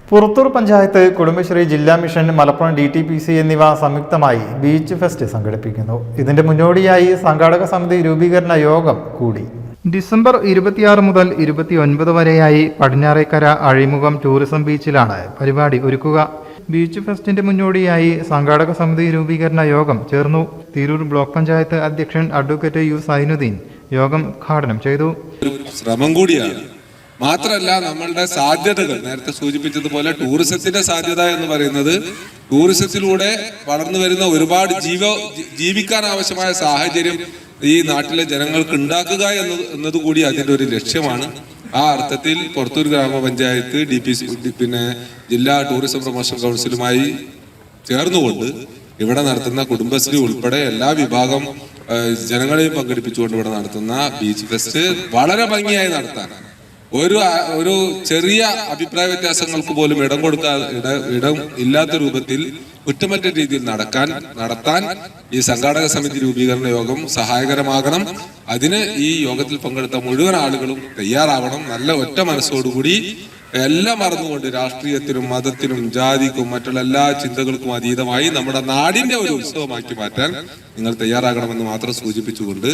പുറത്തൂർ പഞ്ചായത്ത്, കുടുംബശ്രീ ജില്ലാ mission, Malappuram DTPC എന്നിവ സംയുക്തമായി ബീച്ച് ഫെസ്റ്റ് സംഘടിപ്പിക്കുന്നു. ഇതിന്റെ മുന്നോടിയായി സംഘാടക സമിതി രൂപീകരണ യോഗം കൂടി. ഡിസംബർ 26 മുതൽ 29 വരെയായി പടിഞ്ഞാറേക്കര അഴിമുഖം ടൂറിസം ബീച്ചിലാണ് പരിപാടി ഒരുക്കുക. ബീച്ച് ഫെസ്റ്റിന്റെ മുന്നോടിയായി സംഘാടക സമിതി രൂപീകരണ യോഗം ചേർന്നു. തിരൂർ ബ്ലോക്ക് പഞ്ചായത്ത് അധ്യക്ഷൻ അഡ്വക്കേറ്റ് യു സൈനുദ്ദീൻ യോഗം ഉദ്ഘാടനം ചെയ്തു. ശ്രമം കൂടിയാണ്. മാത്രമല്ല, നമ്മളുടെ സാധ്യതകൾ നേരത്തെ സൂചിപ്പിച്ചതുപോലെ ടൂറിസത്തിന്റെ സാധ്യത എന്ന് പറയുന്നത് ടൂറിസത്തിലൂടെ വളർന്നു വരുന്ന ഒരുപാട് ജീവിക്കാൻ ആവശ്യമായ സാഹചര്യം ഈ നാട്ടിലെ ജനങ്ങൾക്ക് ഉണ്ടാക്കുക എന്നതുകൂടി അതിന്റെ ഒരു ലക്ഷ്യമാണ്. ആ അർത്ഥത്തിൽ പുറത്തൂർ ഗ്രാമപഞ്ചായത്ത് DPC പിന്നെ ജില്ലാ ടൂറിസം പ്രൊമോഷൻ കൗൺസിലുമായി ചേർന്നുകൊണ്ട് ഇവിടെ നടത്തുന്ന കുടുംബശ്രീ ഉൾപ്പെടെ എല്ലാ വിഭാഗം ജനങ്ങളെയും പങ്കെടുപ്പിച്ചുകൊണ്ട് ഇവിടെ നടത്തുന്ന ബീച്ച് ഫെസ്റ്റ് വളരെ ഭംഗിയായി നടത്താൻ ഒരു ചെറിയ അഭിപ്രായ വ്യത്യാസങ്ങൾക്ക് പോലും ഇടം ഇല്ലാത്ത രൂപത്തിൽ കുറ്റമറ്റ രീതിയിൽ നടത്താൻ ഈ സംഘാടക സമിതി രൂപീകരണ യോഗം സഹായകരമാകണം. അതിന് ഈ യോഗത്തിൽ പങ്കെടുത്ത മുഴുവൻ ആളുകളും തയ്യാറാവണം. നല്ല ഒറ്റ മനസ്സോടുകൂടി എല്ലാം മറന്നുകൊണ്ട് രാഷ്ട്രീയത്തിനും മതത്തിനും ജാതിക്കും മറ്റുള്ള എല്ലാ ചിന്തകൾക്കും അതീതമായി നമ്മുടെ നാടിന്റെ ഒരു ഉത്സവമാക്കി മാറ്റാൻ നിങ്ങൾ തയ്യാറാകണമെന്ന് മാത്രം സൂചിപ്പിച്ചുകൊണ്ട്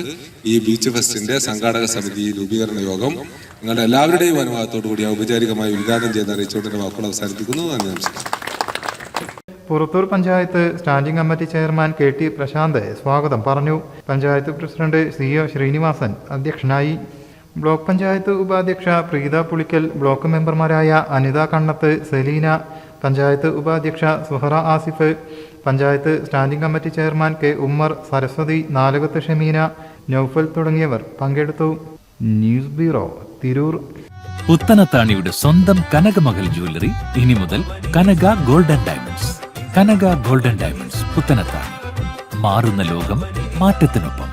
ഈ ബീച്ച് ഫെസ്റ്റിന്റെ സംഘാടക സമിതി രൂപീകരണ യോഗം നിങ്ങളുടെ എല്ലാവരുടെയും അനുവാദത്തോടു കൂടി ഔപചാരികമായി ഉദ്ഘാടനം ചെയ്ത് അറിയിച്ചുകൊണ്ട് വാക്കുകൾ അവസാനിപ്പിക്കുന്നു. നന്ദി, നമസ്കാരം. Purathur panchayat standing committee chairman KT Prasanth സ്വാഗതം പറഞ്ഞു. പഞ്ചായത്ത് പ്രസിഡന്റ് CO ശ്രീനിവാസൻ അധ്യക്ഷനായി. ബ്ലോക്ക് പഞ്ചായത്ത് ഉപാധ്യക്ഷ പ്രീത പുളിക്കൽ, ബ്ലോക്ക് മെമ്പർമാരായ അനിത കണ്ണത്ത്, സെലീന, പഞ്ചായത്ത് ഉപാധ്യക്ഷ Suhara Asif, panchayat standing committee chairman K Ummer, Saraswathi, Nalakath Shameena, Noufal തുടങ്ങിയവർ പങ്കെടുത്തു. News bureau, Tirur. പുത്തനത്താണിയുടെ സ്വന്തം കനകമകൽ ജ്വല്ലറി ഇനി മുതൽ കനക ഗോൾഡൻ ഡയമണ്ട്സ്. കനക ഗോൾഡൻ ഡയമണ്ട്സ്, പുത്തനത്താണി. മാറുന്ന ലോകം, മാറ്റത്തിനൊപ്പം.